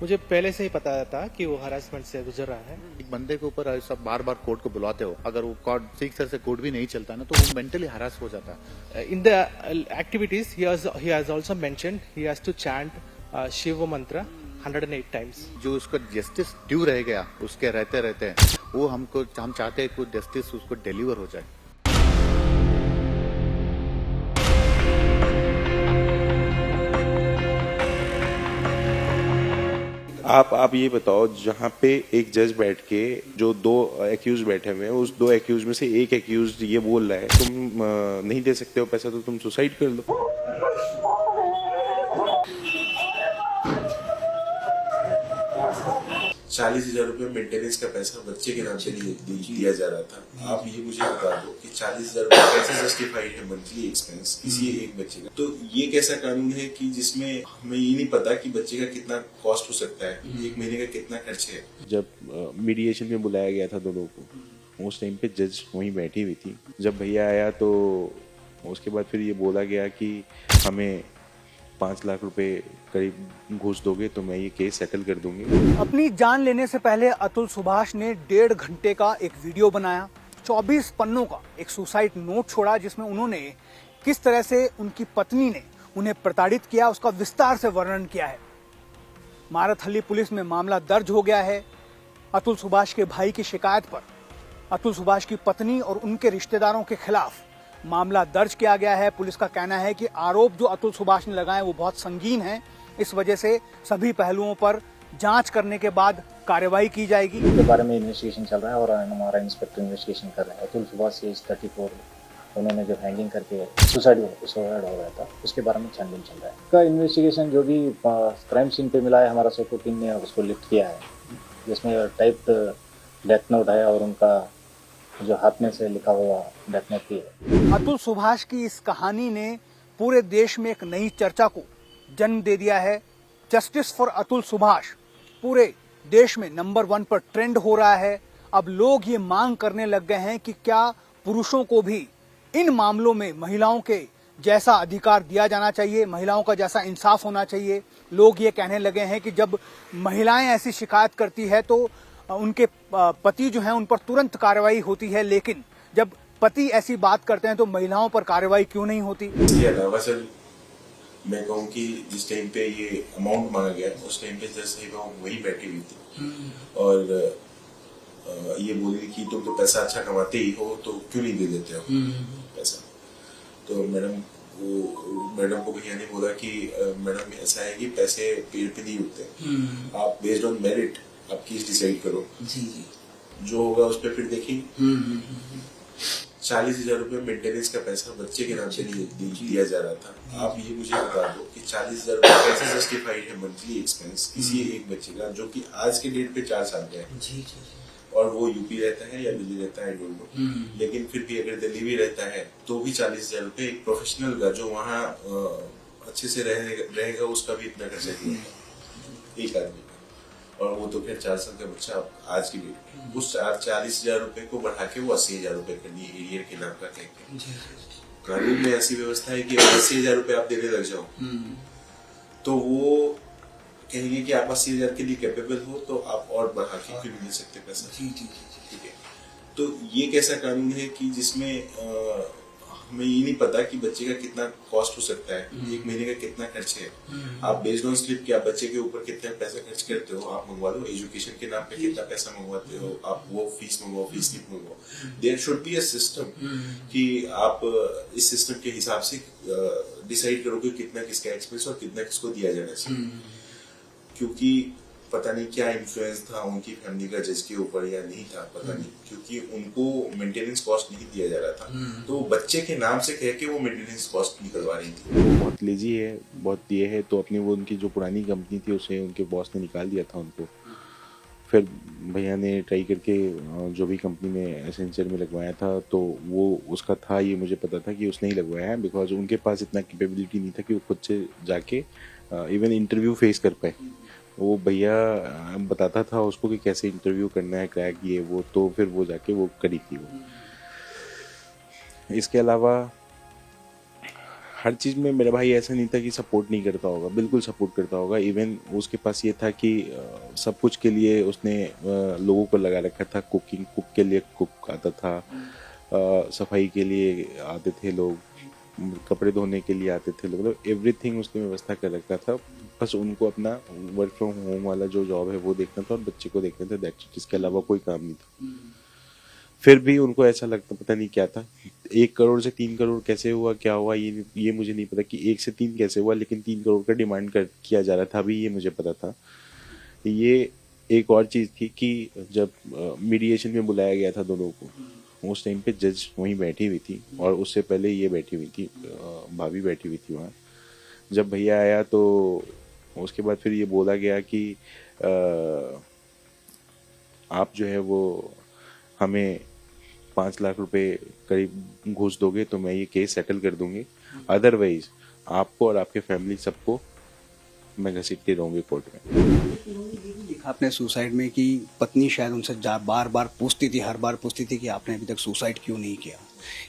मुझे पहले से ही पता था कि वो हरासमेंट से गुजर रहा है। एक बंदे के ऊपर सब बार बार कोर्ट को बुलाते हो, अगर वो कोर्ट ठीक तरह से कोर्ट भी नहीं चलता ना तो वो मेंटली हरास हो जाता है। In the activities, he has also mentioned he has to chant Shiva mantra 108 times. जो उसको जस्टिस ड्यू रह गया उसके रहते रहते वो हम चाहते हैं कि जस्टिस उसको डिलीवर हो जाए। आप ये बताओ, जहाँ पे एक जज बैठ के जो दो एक्यूज बैठे हुए हैं, उस दो एक्यूज में से एक एक्यूज ये बोल रहा है तुम नहीं दे सकते हो पैसा तो तुम सुसाइड कर लो। 40,000 रुपये मेंटेनेंस का पैसा बच्चे के नाम से दिया जा रहा था। आप ये मुझे बता दो कि 40,000 रुपये कैसे जस्टिफाइड है मंथली एक्सपेंस किसी एक बच्चे का। तो ये कैसा कानून है कि जिसमें हमें ये नहीं पता कि बच्चे का कितना कॉस्ट हो सकता है, एक महीने का कितना खर्च है। जब मीडिएशन में बुलाया गया था दोनों को, उस टाइम पे जज वहीं बैठी हुई थी। जब भैया आया तो उसके बाद फिर ये बोला गया कि हमें 5 लाख रुपए करीब घूस दोगे तो मैं ये केस सेटल कर दूंगी। अपनी जान लेने से पहले अतुल सुभाष ने 1.5 घंटे का एक वीडियो बनाया, 24 पन्नों का एक सुसाइड नोट छोड़ा, जिसमें उन्होंने किस तरह से उनकी पत्नी ने उन्हें प्रताड़ित किया उसका विस्तार से वर्णन किया है। मारथली पुलिस में मामला दर्ज हो गया है। अतुल सुभाष के भाई की शिकायत पर अतुल सुभाष की पत्नी और उनके रिश्तेदारों के खिलाफ मामला दर्ज किया गया है। पुलिस का कहना है कि आरोप जो अतुल सुभाष ने लगाए वो बहुत संगीन है, इस वजह से सभी पहलुओं पर जांच करने के बाद कार्रवाई की जाएगी। इसके बारे में इन्वेस्टिगेशन चल रहा है और हमारा इंस्पेक्टर इन्वेस्टिगेशन कर रहा है। अतुल सुभाष एज 34, उन्होंने जब हैंगिंग करके सुसाइड हो गया था, उसके बारे में छानबीन चल रहा है। का इन्वेस्टिगेशन जो भी क्राइम सीन पे मिला है, हमारा सोको टीम ने उसको लिफ्ट किया है, जिसमें टाइप्ड डेथ नोट है और उनका जो हाथ में से लिखा हुआ डेथ नोट भी है। अतुल सुभाष की इस कहानी ने पूरे देश में एक नई चर्चा को जन्म दे दिया है। जस्टिस फॉर अतुल सुभाष पूरे देश में नंबर 1 पर ट्रेंड हो रहा है। अब लोग ये मांग करने लग गए हैं कि क्या पुरुषों को भी इन मामलों में महिलाओं के जैसा अधिकार दिया जाना चाहिए, महिलाओं का जैसा इंसाफ होना चाहिए। लोग ये कहने लगे हैं कि जब महिलाएं ऐसी शिकायत करती है तो उनके पति जो हैं उन पर तुरंत कार्रवाई होती है, लेकिन जब पति ऐसी बात करते हैं तो महिलाओं पर कार्रवाई क्यों नहीं होती। इसके अलावा सर मैं कहूँ कि जिस टाइम पे ये अमाउंट मांगा गया उस टाइम पे जज साहिबा वही बैठी हुई थी और ये बोली कि तुम तो पैसा अच्छा कमाते ही हो तो क्यों नहीं दे देते हो पैसा। तो मैडम को भैया ने बोला कि मैडम ऐसा है कि पैसे पेड़ पे नहीं उगते, आप बेस्ड ऑन मेरिट आप केस डिसाइड करो, जो होगा उस पर फिर देखेंगे। 40,000 रुपये मेंटेनेंस का पैसा बच्चे के नाम से दिया जा रहा था। आप ये मुझे बता दो कि 40,000 रुपये कैसे जस्टिफाइड है मंथली एक्सपेंस किसी एक बच्चे का, जो कि आज के डेट पे 4 साल का है और वो यूपी रहता है या दिल्ली रहता है, डोंट नो, लेकिन फिर भी अगर दिल्ली भी रहता है तो भी 40,000 रुपये एक प्रोफेशनल का जो वहाँ अच्छे से रहेगा उसका भी इतना खर्चा नहीं होगा एक आदमी का। और वो तो फिर 4 साल का बच्चा आज की डेट उस 40,000 रुपए को बढ़ा के वो 80,000 रुपए कर दिए एरियर के नाम का कहेंगे। कानून में ऐसी व्यवस्था है कि 80,000 रुपए आप देने लग जाओ तो वो कहेंगे कि आप 80,000 के लिए कैपेबल हो तो आप और बढ़ा के क्यों नहीं दे सकते पैसा। ठीक है, तो ये कैसा कानून है कि जिसमें हमें ये नहीं पता कि बच्चे का कितना कॉस्ट हो सकता है, एक महीने का कितना खर्च है। आप बेस्ड ऑन स्लिप कि आप बच्चे के ऊपर कितना पैसा खर्च करते हो आप मंगवा लो, एजुकेशन के नाम पे कितना पैसा मंगवाते हो आप, वो फीस मंगवाओ, फीस स्लिप मंगवाओ। There should be a system कि आप इस सिस्टम के हिसाब से डिसाइड करो कि कितना किसका एक्सपेंस और कितना किसको दिया जाना चाहिए। क्योंकि पता नहीं क्या इन्फ्लुएंस था उनकी फैमिली का जज के ऊपर या नहीं था, पता नहीं, क्योंकि उनको मेंटेनेंस कॉस्ट नहीं दिया जा रहा था तो बच्चे के नाम से कह के वो मेंटेनेंस कॉस्ट निकलवा रही थी। वो बहुत लेजी है, बहुत ये है, तो अपनी वो उनकी जो पुरानी कंपनी थी उसे उनके बॉस ने निकाल दिया था उनको। फिर भैया ने ट्राई करके जो भी कंपनी में एसेंशियल में लगवाया था तो वो उसका था, ये मुझे पता था कि उसने ही लगवाया है, बिकॉज उनके पास इतना कैपेबिलिटी नहीं था कि वो खुद से जाके इवन इंटरव्यू फेस कर पाए। वो भैया बताता था उसको कि कैसे इंटरव्यू करना है, क्रैक ये वो, तो फिर वो जाके वो करी थी वो। इसके अलावा हर चीज़ में मेरा भाई ऐसा नहीं था कि सपोर्ट नहीं करता होगा, बिल्कुल सपोर्ट करता होगा। इवन उसके पास ये था कि सब कुछ के लिए उसने लोगों को लगा रखा था। कुक के लिए कुक आता था, सफाई के लिए आते थे लोग, कपड़े धोने के लिए आते थे लोग, मतलब एवरीथिंग उसने व्यवस्था कर रखा था। बस उनको अपना वर्क फ्रॉम होम वाला जो जॉब है वो देखना था और बच्चे को देखना था, दैट्स इट। इसके अलावा कोई काम नहीं था। फिर भी उनको ऐसा लगता, पता नहीं क्या था, 1 करोड़ से 3 करोड़ कैसे हुआ, क्या हुआ, ये मुझे नहीं पता कि 1 से 3 कैसे हुआ, लेकिन 3 करोड़ का डिमांड किया जा रहा था, अभी ये मुझे पता था। ये एक और चीज़ थी कि जब मीडिएशन में बुलाया गया था दोनों को, उस टाइम पे जज वहीं बैठी हुई थी और उससे पहले ये बैठी हुई थी, भाभी बैठी हुई थी वहाँ। जब भैया आया तो उसके बाद फिर ये बोला गया कि आप जो है वो हमें 5 लाख रुपए करीब घूस दोगे तो मैं ये केस सेटल कर दूंगी, अदरवाइज आपको और आपके फैमिली सबको मैं घसीटते रहूंगी कोर्ट में। लिखा आपने सुसाइड में कि पत्नी शायद उनसे बार बार पूछती थी, हर बार पूछती थी कि आपने अभी तक सुसाइड क्यों नहीं किया।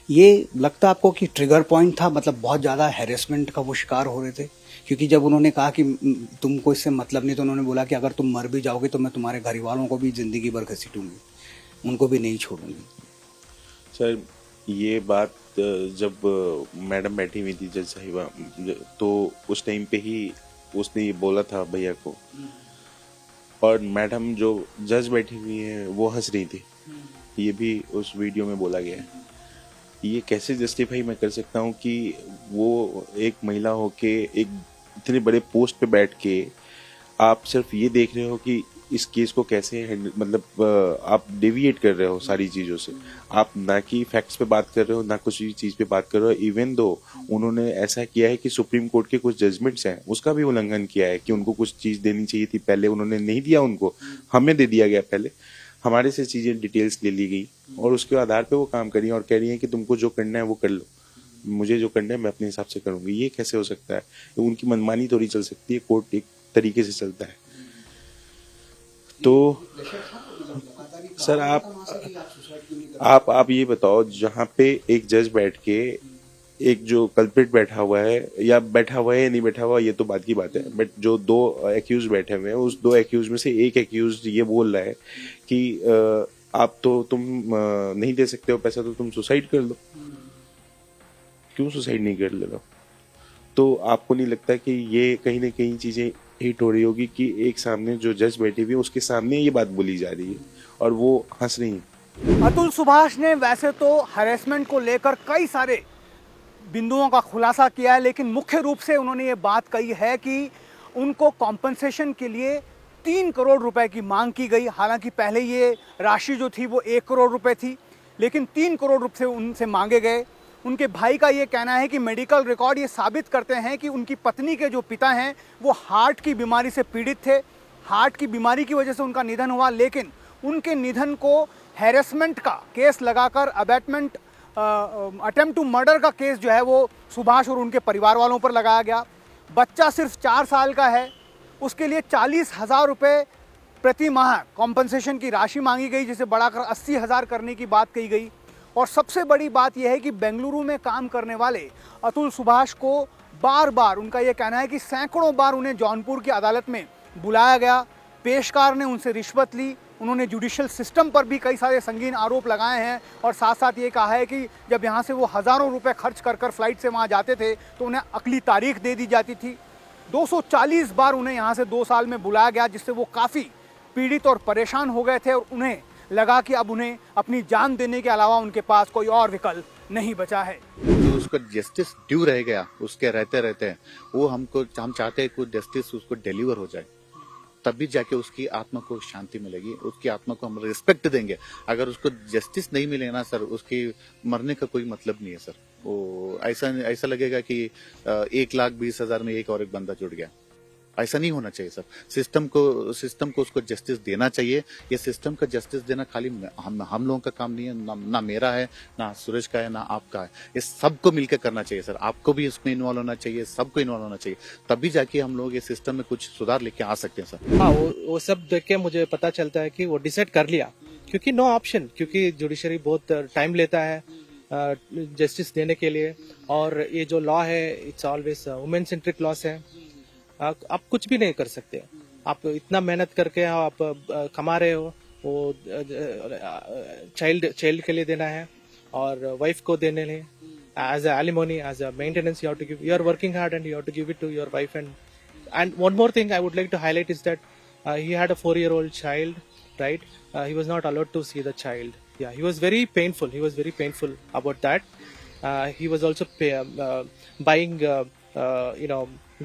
ये लगता आपको कि ट्रिगर पॉइंट था, मतलब बहुत ज़्यादा हैरेसमेंट का वो शिकार हो रहे थे? क्योंकि जब उन्होंने कहा कि तुमको इससे मतलब नहीं, तो उन्होंने बोला कि अगर तुम मर भी जाओगे तो मैं तुम्हारे घर वालों को भी ज़िंदगी भर घसीटूंगी, उनको भी नहीं छोड़ूंगी। सर ये बात जब मैडम बैठी हुई थी जज साहिबा, तो उस टाइम पे ही उसने ये बोला था भैया को, और मैडम जो जज बैठी हुई है वो हंस रही थी। ये भी उस वीडियो में बोला गया है। ये कैसे जस्टिफाई मैं कर सकता हूँ कि वो एक महिला होके एक इतने बड़े पोस्ट पे बैठ के आप सिर्फ ये देख रहे हो कि इस केस को कैसे मतलब आप डेविएट कर रहे हो सारी चीज़ों से, आप ना कि फैक्ट्स पे बात कर रहे हो, ना कुछ चीज़ पे बात कर रहे हो। इवन दो उन्होंने ऐसा किया है कि सुप्रीम कोर्ट के कुछ जजमेंट्स हैं उसका भी उल्लंघन किया है कि उनको कुछ चीज़ देनी चाहिए थी, पहले उन्होंने नहीं दिया, उनको हमें दे दिया गया, पहले हमारे से चीज़ें डिटेल्स ले ली गई और उसके आधार पे वो काम करी और कह रही है कि तुमको जो करना है वो कर लो, मुझे जो करना है मैं अपने हिसाब से करूँगी। ये कैसे हो सकता है? उनकी मनमानी थोड़ी चल सकती है, कोर्ट एक तरीके से चलता है। तो सर आप ये बताओ, जहाँ पे एक जज बैठ के एक जो कल्प्रिट बैठा हुआ है या नहीं बैठा हुआ ये तो बात की बात है, बट जो 2 एक्यूज बैठे हुए हैं उस 2 एक्यूज में से एक एक्यूज ये बोल रहा है कि आप तो तुम नहीं दे सकते हो पैसा तो तुम सुसाइड कर लो। क्यों सुसाइड नहीं कर ले रहे? तो आपको नहीं लगता कि ये कहीं ना कहीं चीजें हिट हो रही होगी कि एक सामने जो जज बैठी हुई है उसके सामने ये बात बोली जा रही है और वो हंस रही है। अतुल सुभाष ने वैसे तो हैरेसमेंट को लेकर कई सारे बिंदुओं का खुलासा किया है, लेकिन मुख्य रूप से उन्होंने ये बात कही है कि उनको कॉम्पनसेशन के लिए 3 करोड़ रुपए की मांग की गई। हालांकि पहले ये राशि जो थी वो 1 करोड़ रुपए थी, लेकिन 3 करोड़ रुपए उनसे मांगे गए। उनके भाई का ये कहना है कि मेडिकल रिकॉर्ड ये साबित करते हैं कि उनकी पत्नी के जो पिता हैं वो हार्ट की बीमारी से पीड़ित थे। हार्ट की बीमारी की वजह से उनका निधन हुआ, लेकिन उनके निधन को हैरेसमेंट का केस लगाकर अबैटमेंट अटेम्प्ट टू मर्डर का केस जो है वो सुभाष और उनके परिवार वालों पर लगाया गया। बच्चा सिर्फ 4 साल का है, उसके लिए 40,000 रुपये प्रति माह कॉम्पनसेशन की राशि मांगी गई, जिसे बढ़ाकर 80,000 करने की बात कही गई। और सबसे बड़ी बात यह है कि बेंगलुरु में काम करने वाले अतुल सुभाष को बार बार, उनका यह कहना है कि सैकड़ों बार उन्हें जौनपुर की अदालत में बुलाया गया, पेशकार ने उनसे रिश्वत ली, उन्होंने जुडिशियल सिस्टम पर भी कई सारे संगीन आरोप लगाए हैं और साथ साथ ये कहा है कि जब यहाँ से वो हज़ारों रुपए खर्च कर फ्लाइट से वहाँ जाते थे तो उन्हें अगली तारीख दे दी जाती थी। 240 बार उन्हें यहाँ से 2 साल में बुलाया गया, जिससे वो काफ़ी पीड़ित और परेशान हो गए थे और उन्हें लगा कि अब उन्हें अपनी जान देने के अलावा उनके पास कोई और विकल्प नहीं बचा है। जो उसका जस्टिस ड्यू रह गया उसके रहते वो हम चाहते हैं कि जस्टिस उसको डिलीवर हो जाए, तभी जाके उसकी आत्मा को शांति मिलेगी, उसकी आत्मा को हम रिस्पेक्ट देंगे। अगर उसको जस्टिस नहीं मिले ना सर, उसके मरने का कोई मतलब नहीं है सर। वो ऐसा लगेगा कि 1,20,000 में एक और एक बंदा जुड़ गया। ऐसा नहीं होना चाहिए सर। सिस्टम को उसको जस्टिस देना चाहिए। ये सिस्टम का जस्टिस देना खाली हम लोगों का काम नहीं है, ना मेरा है, ना सूरज का है, ना आपका है। ये सबको मिलकर करना चाहिए सर। आपको भी इसमें इन्वॉल्व होना चाहिए, सबको इन्वॉल्व होना चाहिए, तभी जाके हम लोग ये सिस्टम में कुछ सुधार लेके आ सकते हैं सर। हाँ, वो सब देख के मुझे पता चलता है कि वो डिसाइड कर लिया, क्योंकि नो ऑप्शन, क्योंकि जुडिशरी बहुत टाइम लेता है जस्टिस देने के लिए। और ये जो लॉ है it's always women centric loss है। आप कुछ भी नहीं कर सकते। आप इतना मेहनत करके आप कमा रहे हो, वो चाइल्ड के लिए देना है और वाइफ को देने लिए as a alimony, as a maintenance you have to give. You are working hard and you have to give it to your wife. And one more thing I would like to highlight is that he had a 4-year-old child, right? He was not allowed to see the child. Yeah, he was very painful. He was very painful about that. He was also buying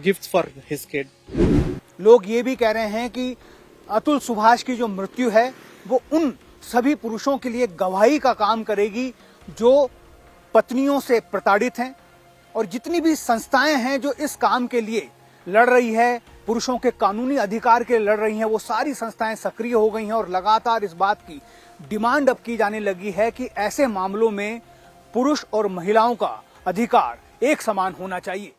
gifts for his kid. लोग ये भी कह रहे हैं कि अतुल सुभाष की जो मृत्यु है वो उन सभी पुरुषों के लिए गवाही का काम करेगी जो पत्नियों से प्रताड़ित हैं, और जितनी भी संस्थाएं हैं जो इस काम के लिए लड़ रही है, पुरुषों के कानूनी अधिकार के लिए लड़ रही हैं, वो सारी संस्थाएं सक्रिय हो गई हैं और लगातार इस बात की डिमांड अब की जाने लगी है कि ऐसे मामलों में पुरुष और महिलाओं का अधिकार एक समान होना चाहिए।